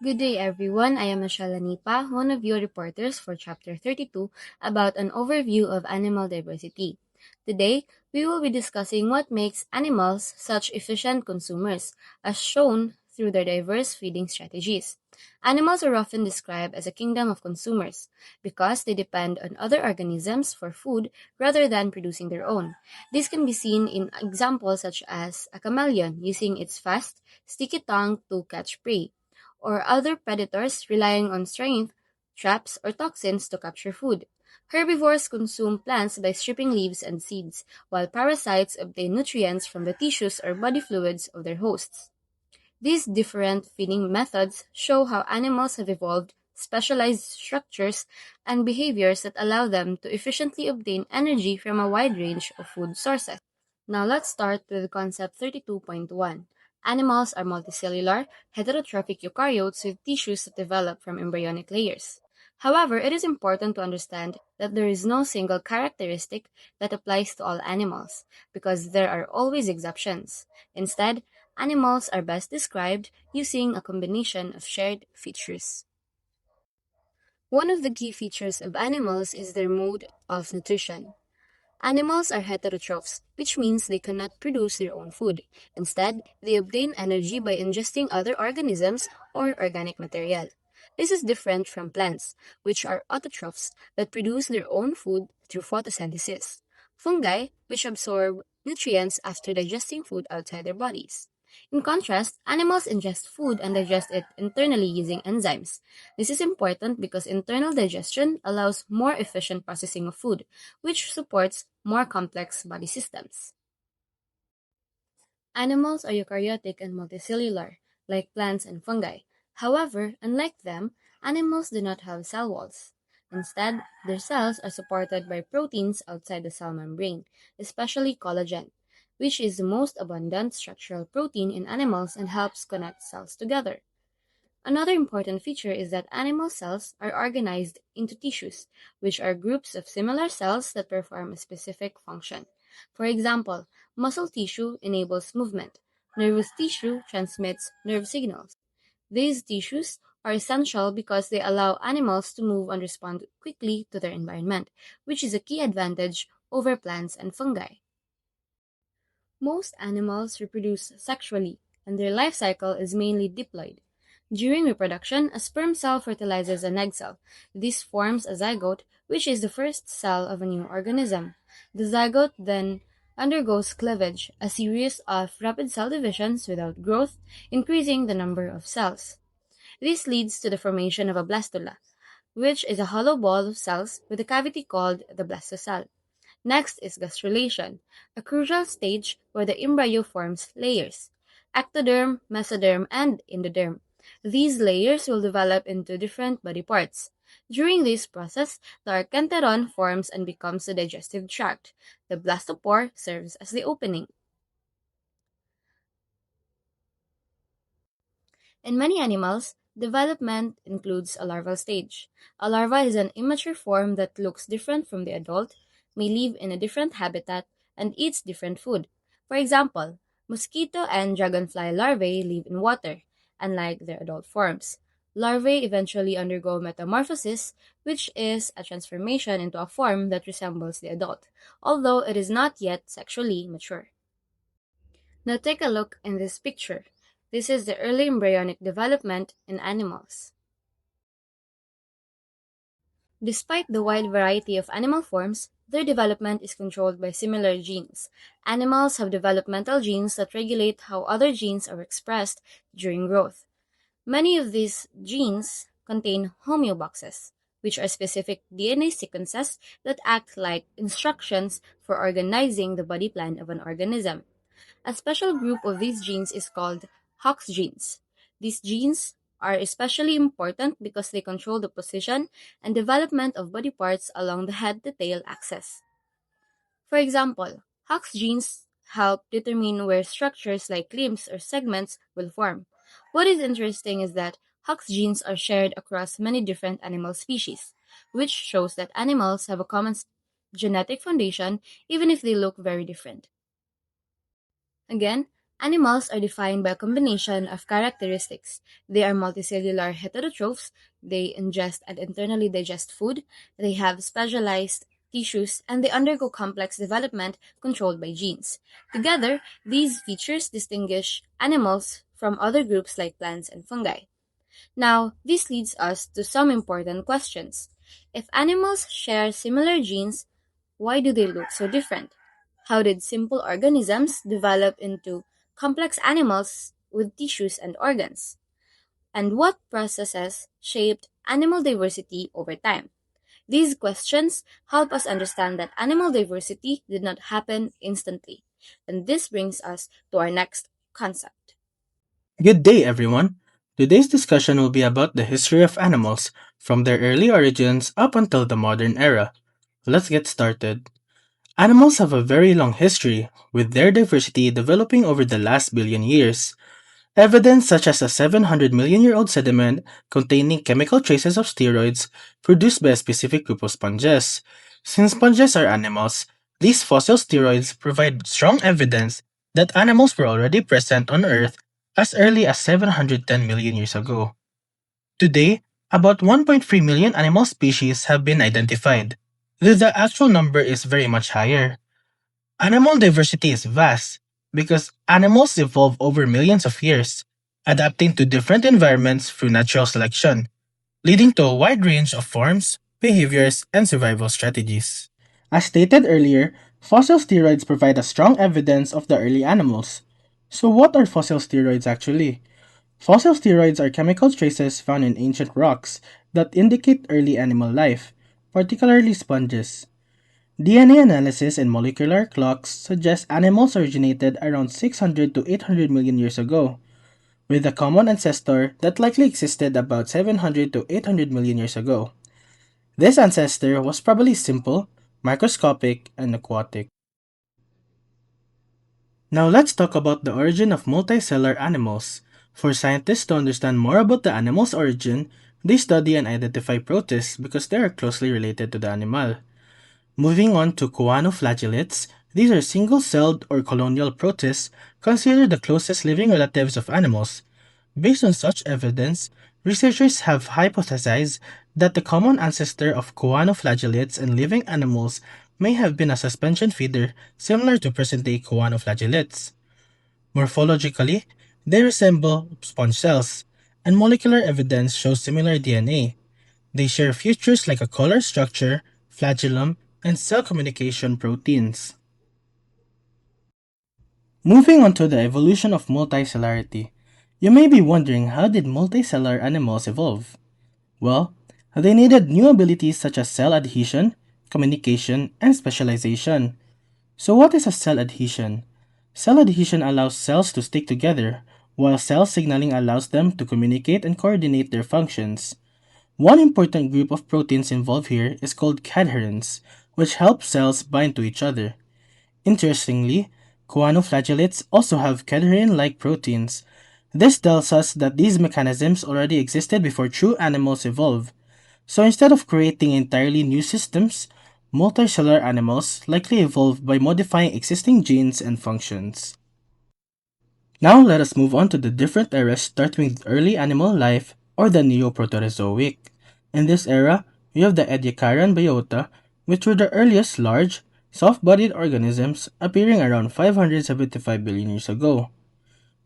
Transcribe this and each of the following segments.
Good day, everyone. I am Michelle Nipa, one of your reporters for Chapter 32 about an overview of animal diversity. Today, we will be discussing what makes animals such efficient consumers, as shown through their diverse feeding strategies. Animals are often described as a kingdom of consumers because they depend on other organisms for food rather than producing their own. This can be seen in examples such as a chameleon using its fast, sticky tongue to catch prey or other predators relying on strength, traps, or toxins to capture food. Herbivores consume plants by stripping leaves and seeds, while parasites obtain nutrients from the tissues or body fluids of their hosts. These different feeding methods show how animals have evolved specialized structures and behaviors that allow them to efficiently obtain energy from a wide range of food sources. Now let's start with concept 32.1. Animals are multicellular, heterotrophic eukaryotes with tissues that develop from embryonic layers. However, it is important to understand that there is no single characteristic that applies to all animals, because there are always exceptions. Instead, animals are best described using a combination of shared features. One of the key features of animals is their mode of nutrition. Animals are heterotrophs, which means they cannot produce their own food. Instead, they obtain energy by ingesting other organisms or organic material. This is different from plants, which are autotrophs that produce their own food through photosynthesis. Fungi, which absorb nutrients after digesting food outside their bodies. In contrast, animals ingest food and digest it internally using enzymes. This is important because internal digestion allows more efficient processing of food, which supports more complex body systems. Animals are eukaryotic and multicellular, like plants and fungi. However, unlike them, animals do not have cell walls. Instead, their cells are supported by proteins outside the cell membrane, especially collagen, which is the most abundant structural protein in animals and helps connect cells together. Another important feature is that animal cells are organized into tissues, which are groups of similar cells that perform a specific function. For example, muscle tissue enables movement. Nervous tissue transmits nerve signals. These tissues are essential because they allow animals to move and respond quickly to their environment, which is a key advantage over plants and fungi. Most animals reproduce sexually, and their life cycle is mainly diploid. During reproduction, a sperm cell fertilizes an egg cell. This forms a zygote, which is the first cell of a new organism. The zygote then undergoes cleavage, a series of rapid cell divisions without growth, increasing the number of cells. This leads to the formation of a blastula, which is a hollow ball of cells with a cavity called the blastocell. Next is gastrulation, a crucial stage where the embryo forms layers: ectoderm, mesoderm, and endoderm. These layers will develop into different body parts. During this process, the archenteron forms and becomes the digestive tract. The blastopore serves as the opening. In many animals, development includes a larval stage. A larva is an immature form that looks different from the adult, may live in a different habitat, and eats different food. For example, mosquito and dragonfly larvae live in water, unlike their adult forms. Larvae eventually undergo metamorphosis, which is a transformation into a form that resembles the adult, although it is not yet sexually mature. Now take a look in this picture. This is the early embryonic development in animals. Despite the wide variety of animal forms, their development is controlled by similar genes. Animals have developmental genes that regulate how other genes are expressed during growth. Many of these genes contain homeoboxes, which are specific DNA sequences that act like instructions for organizing the body plan of an organism. A special group of these genes is called Hox genes. These genes are especially important because they control the position and development of body parts along the head to tail axis. For example, Hox genes help determine where structures like limbs or segments will form. What is interesting is that Hox genes are shared across many different animal species, which shows that animals have a common genetic foundation even if they look very different. Again, Animals are defined by a combination of characteristics. They are multicellular heterotrophs, they ingest and internally digest food, they have specialized tissues, and they undergo complex development controlled by genes. Together, these features distinguish animals from other groups like plants and fungi. Now, this leads us to some important questions. If animals share similar genes, why do they look so different? How did simple organisms develop into complex animals with tissues and organs? And what processes shaped animal diversity over time? These questions help us understand that animal diversity did not happen instantly. And this brings us to our next concept. Good day, everyone. Today's discussion will be about the history of animals, from their early origins up until the modern era. Let's get started. Animals have a very long history, with their diversity developing over the last billion years. Evidence such as a 700 million year old sediment containing chemical traces of steroids produced by a specific group of sponges. Since sponges are animals, these fossil steroids provide strong evidence that animals were already present on Earth as early as 710 million years ago. Today, about 1.3 million animal species have been identified, though the actual number is very much higher. Animal diversity is vast because animals evolve over millions of years, adapting to different environments through natural selection, leading to a wide range of forms, behaviors, and survival strategies. As stated earlier, fossil steroids provide a strong evidence of the early animals. So, what are fossil steroids actually? Fossil steroids are chemical traces found in ancient rocks that indicate early animal life, particularly sponges. DNA analysis and molecular clocks suggest animals originated around 600 to 800 million years ago, with a common ancestor that likely existed about 700 to 800 million years ago. This ancestor was probably simple, microscopic, and aquatic. Now let's talk about the origin of multicellular animals. For scientists to understand more about the animal's origin, they study and identify protists because they are closely related to the animal. Moving on to choanoflagellates, these are single-celled or colonial protists considered the closest living relatives of animals. Based on such evidence, researchers have hypothesized that the common ancestor of choanoflagellates and living animals may have been a suspension feeder similar to present-day choanoflagellates. Morphologically, they resemble sponge cells, and molecular evidence shows similar DNA. They share features like a collar structure, flagellum, and cell communication proteins. Moving on to the evolution of multicellularity, you may be wondering, how did multicellular animals evolve? Well, they needed new abilities such as cell adhesion, communication, and specialization. So what is a cell adhesion? Cell adhesion allows cells to stick together, while cell signaling allows them to communicate and coordinate their functions. One important group of proteins involved here is called cadherins, which help cells bind to each other. Interestingly, choanoflagellates also have cadherin-like proteins. This tells us that these mechanisms already existed before true animals evolved. So instead of creating entirely new systems, multicellular animals likely evolved by modifying existing genes and functions. Now let us move on to the different eras starting with early animal life or the Neoproterozoic. In this era, we have the Ediacaran biota, which were the earliest large, soft-bodied organisms appearing around 575 billion years ago.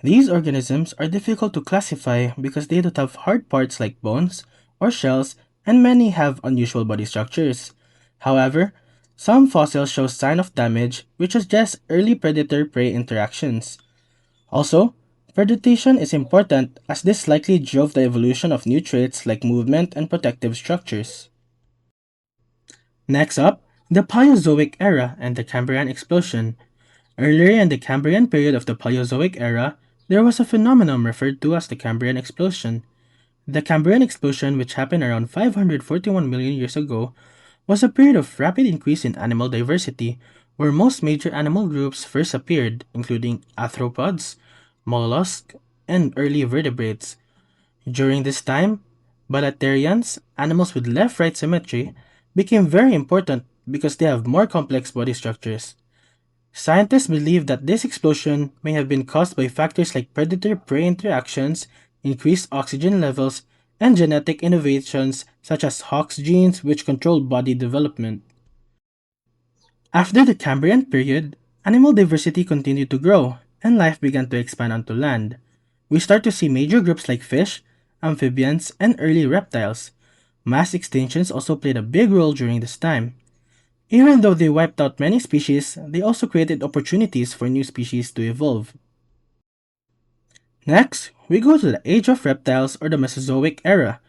These organisms are difficult to classify because they don't have hard parts like bones or shells, and many have unusual body structures. However, some fossils show signs of damage, which suggests early predator-prey interactions. Also, predation is important as this likely drove the evolution of new traits like movement and protective structures. Next up, the Paleozoic era and the Cambrian explosion. Earlier in the Cambrian period of the Paleozoic era, there was a phenomenon referred to as the Cambrian explosion. The Cambrian explosion, which happened around 541 million years ago, was a period of rapid increase in animal diversity, where most major animal groups first appeared, including arthropods, mollusks, and early vertebrates. During this time, Balaterians, animals with left-right symmetry, became very important because they have more complex body structures. Scientists believe that this explosion may have been caused by factors like predator prey interactions, increased oxygen levels, and genetic innovations such as Hox genes, which control body development. After the Cambrian period, animal diversity continued to grow, and life began to expand onto land. We start to see major groups like fish, amphibians, and early reptiles. Mass extinctions also played a big role during this time. Even though they wiped out many species, they also created opportunities for new species to evolve. Next, we go to the Age of Reptiles or the Mesozoic era.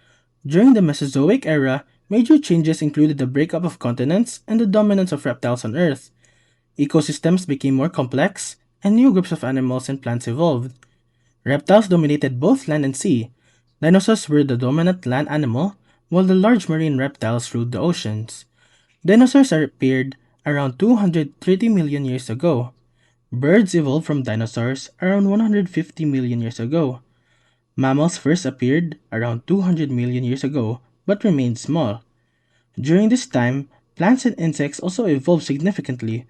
During the Mesozoic era, major changes included the breakup of continents and the dominance of reptiles on Earth. Ecosystems became more complex, and new groups of animals and plants evolved. Reptiles dominated both land and sea. Dinosaurs were the dominant land animal, while the large marine reptiles ruled the oceans. Dinosaurs appeared around 230 million years ago. Birds evolved from dinosaurs around 150 million years ago. Mammals first appeared around 200 million years ago, but remained small. During this time, plants and insects also evolved significantly.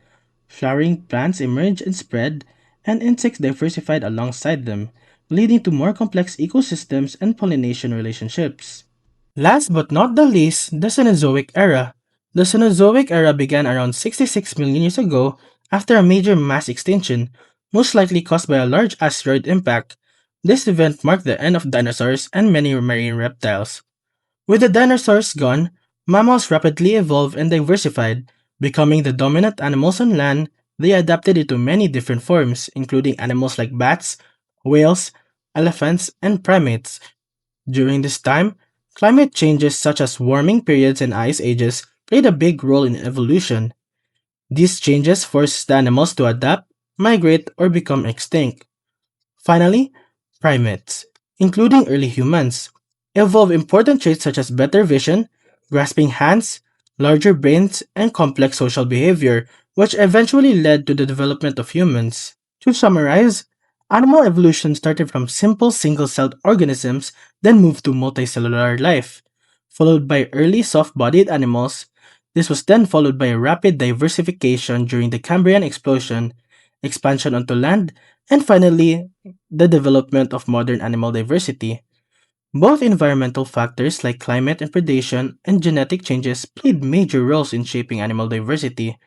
Flowering plants emerged and spread, and insects diversified alongside them, leading to more complex ecosystems and pollination relationships. Last but not the least, the Cenozoic era. The Cenozoic era began around 66 million years ago after a major mass extinction, most likely caused by a large asteroid impact. This event marked the end of dinosaurs and many marine reptiles. With the dinosaurs gone, mammals rapidly evolved and diversified, becoming the dominant animals on land. They adapted into many different forms, including animals like bats, whales, elephants, and primates. During this time, climate changes such as warming periods and ice ages played a big role in evolution. These changes forced the animals to adapt, migrate, or become extinct. Finally, primates, including early humans, evolved important traits such as better vision, grasping hands, larger brains, and complex social behavior, which eventually led to the development of humans. To summarize, animal evolution started from simple single celled organisms, then moved to multicellular life, followed by early soft bodied animals. This was then followed by a rapid diversification during the Cambrian explosion, expansion onto land, and finally, the development of modern animal diversity. Both environmental factors like climate and predation and genetic changes played major roles in shaping animal diversity.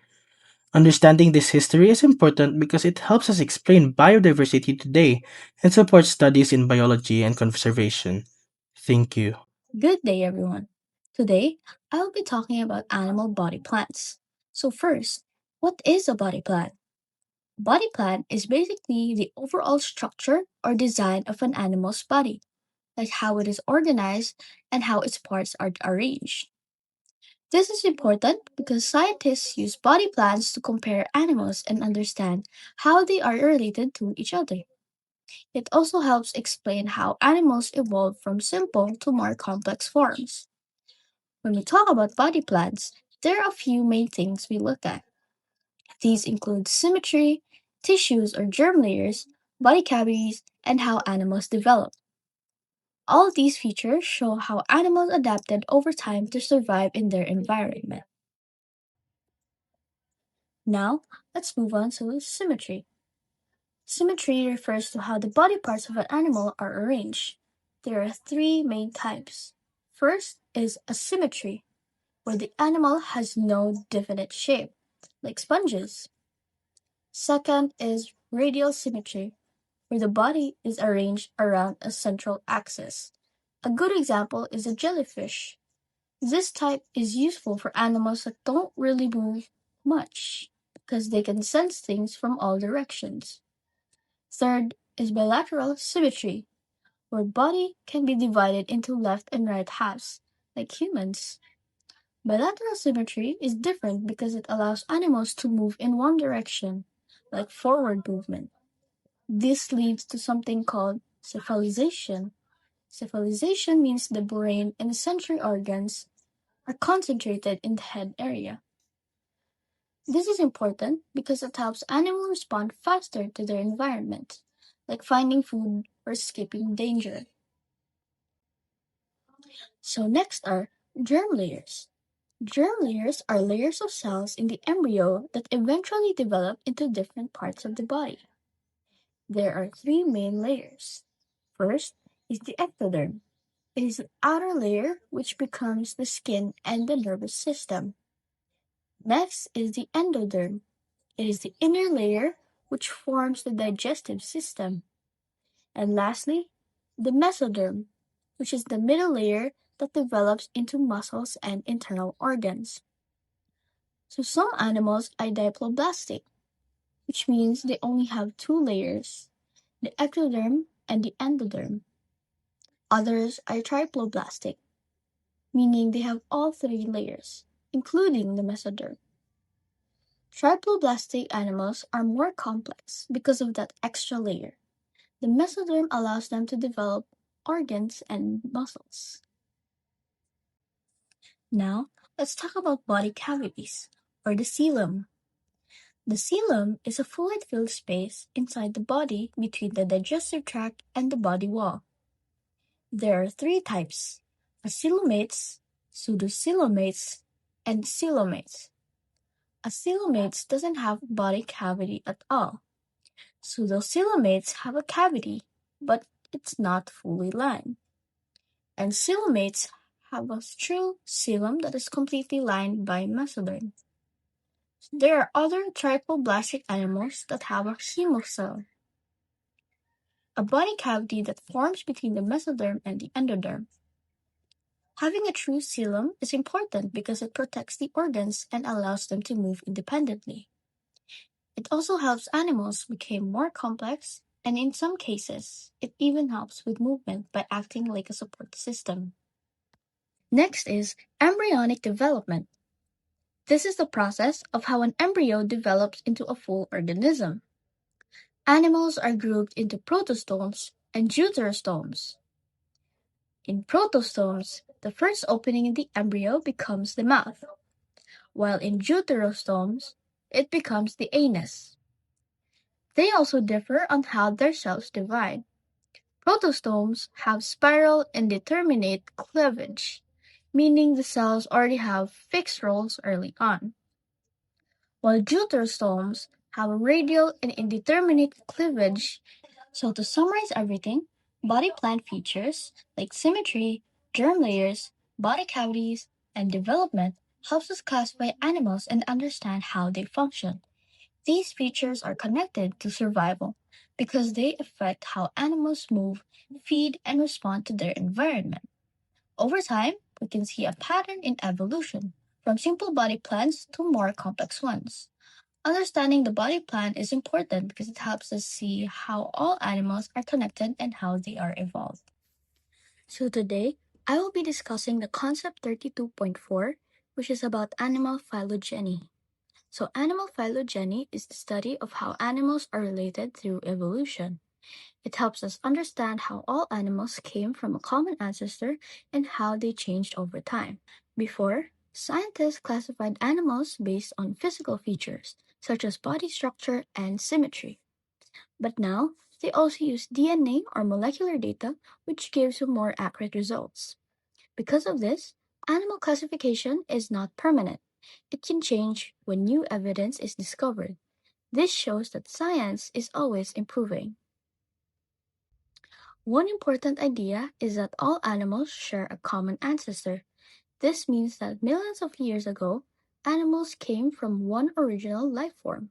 Understanding this history is important because it helps us explain biodiversity today and supports studies in biology and conservation. Thank you. Good day, everyone. Today, I'll be talking about animal body plans. So, first, what is a body plan? Body plan is basically the overall structure or design of an animal's body, like how it is organized and how its parts are arranged. This is important because scientists use body plans to compare animals and understand how they are related to each other. It also helps explain how animals evolved from simple to more complex forms. When we talk about body plans, there are a few main things we look at. These include symmetry, tissues or germ layers, body cavities, and how animals develop. All these features show how animals adapted over time to survive in their environment. Now, let's move on to symmetry. Symmetry refers to how the body parts of an animal are arranged. There are three main types. First is asymmetry, where the animal has no definite shape, like sponges. Second is radial symmetry, where the body is arranged around a central axis. A good example is a jellyfish. This type is useful for animals that don't really move much, because they can sense things from all directions. Third is bilateral symmetry, where body can be divided into left and right halves, like humans. Bilateral symmetry is different because it allows animals to move in one direction, like forward movement. This leads to something called cephalization. Cephalization means the brain and the sensory organs are concentrated in the head area. This is important because it helps animals respond faster to their environment, like finding food or escaping danger. So next are germ layers. Germ layers are layers of cells in the embryo that eventually develop into different parts of the body. There are three main layers. First is the ectoderm. It is the outer layer which becomes the skin and the nervous system. Next is the endoderm. It is the inner layer which forms the digestive system. And lastly, the mesoderm, which is the middle layer that develops into muscles and internal organs. So some animals are diploblastic, which means they only have two layers, the ectoderm and the endoderm. Others are triploblastic, meaning they have all three layers, including the mesoderm. Triploblastic animals are more complex because of that extra layer. The mesoderm allows them to develop organs and muscles. Now, let's talk about body cavities, or the coelom. The coelom is a fluid-filled space inside the body between the digestive tract and the body wall. There are three types: acoelomates, pseudocoelomates, and coelomates. Acoelomates doesn't have a body cavity at all. Pseudocoelomates have a cavity, but it's not fully lined. And coelomates have a true coelom that is completely lined by mesoderm. There are other triploblastic animals that have a hemocele, a body cavity that forms between the mesoderm and the endoderm. Having a true coelom is important because it protects the organs and allows them to move independently. It also helps animals become more complex, and in some cases, it even helps with movement by acting like a support system. Next is embryonic development. This is the process of how an embryo develops into a full organism. Animals are grouped into protostomes and deuterostomes. In protostomes, the first opening in the embryo becomes the mouth, while in deuterostomes, it becomes the anus. They also differ on how their cells divide. Protostomes have spiral indeterminate cleavage, meaning the cells already have fixed roles early on, while deuterostomes have a radial and indeterminate cleavage. So to summarize everything, body plan features like symmetry, germ layers, body cavities, and development helps us classify animals and understand how they function. These features are connected to survival because they affect how animals move, feed, and respond to their environment. Over time, we can see a pattern in evolution, from simple body plans to more complex ones. Understanding the body plan is important because it helps us see how all animals are connected and how they are evolved. So today, I will be discussing the concept 32.4, which is about animal phylogeny. So animal phylogeny is the study of how animals are related through evolution. It helps us understand how all animals came from a common ancestor and how they changed over time. Before, scientists classified animals based on physical features, such as body structure and symmetry. But now, they also use DNA or molecular data, which gives you more accurate results. Because of this, animal classification is not permanent. It can change when new evidence is discovered. This shows that science is always improving. One important idea is that all animals share a common ancestor. This means that millions of years ago, animals came from one original life form.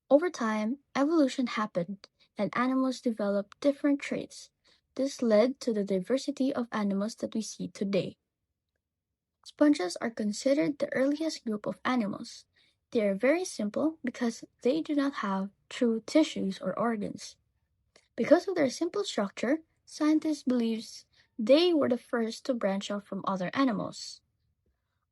Over time, evolution happened, and animals developed different traits. This led to the diversity of animals that we see today. Sponges are considered the earliest group of animals. They are very simple because they do not have true tissues or organs. Because of their simple structure, scientists believe they were the first to branch off from other animals.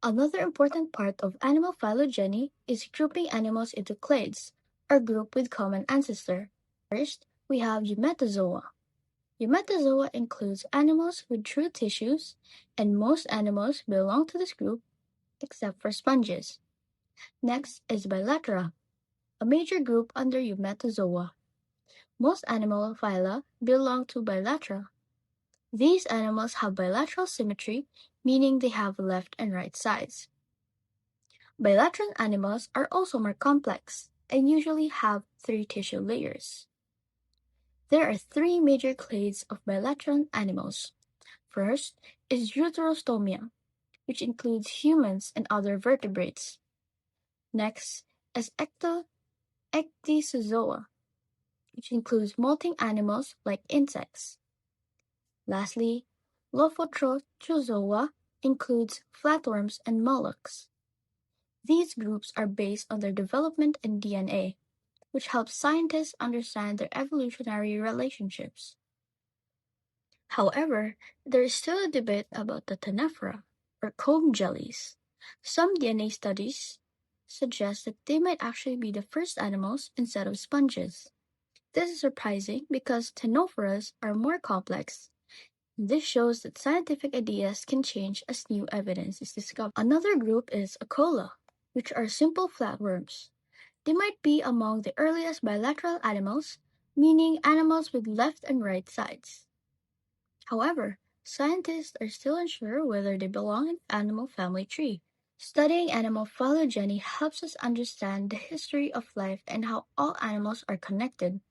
Another important part of animal phylogeny is grouping animals into clades, or group with common ancestor. First, we have Eumetazoa. Eumetazoa includes animals with true tissues, and most animals belong to this group except for sponges. Next is Bilateral, a major group under Eumetazoa. Most animal phyla belong to Bilateral. These animals have bilateral symmetry, meaning they have left and right sides. Bilateral animals are also more complex and usually have three tissue layers. There are three major clades of bilateral animals. First is Deuterostomia, which includes humans and other vertebrates. Next is Ecdysozoa, which includes molting animals like insects. Lastly, Lophotrochozoa includes flatworms and mollusks. These groups are based on their development in DNA, which helps scientists understand their evolutionary relationships. However, there is still a debate about the Tenephora, or comb jellies. Some DNA studies suggest that they might actually be the first animals instead of sponges. This is surprising because ctenophoras are more complex. This shows that scientific ideas can change as new evidence is discovered. Another group is Acola, which are simple flatworms. They might be among the earliest bilateral animals, meaning animals with left and right sides. However, scientists are still unsure whether they belong in the animal family tree. Studying animal phylogeny helps us understand the history of life and how all animals are connected.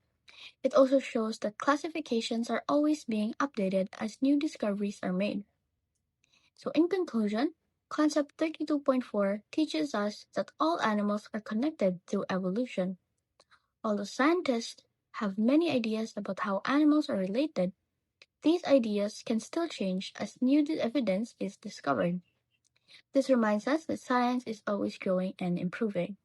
It also shows that classifications are always being updated as new discoveries are made. So in conclusion, Concept 32.4 teaches us that all animals are connected through evolution. Although scientists have many ideas about how animals are related, these ideas can still change as new evidence is discovered. This reminds us that science is always growing and improving.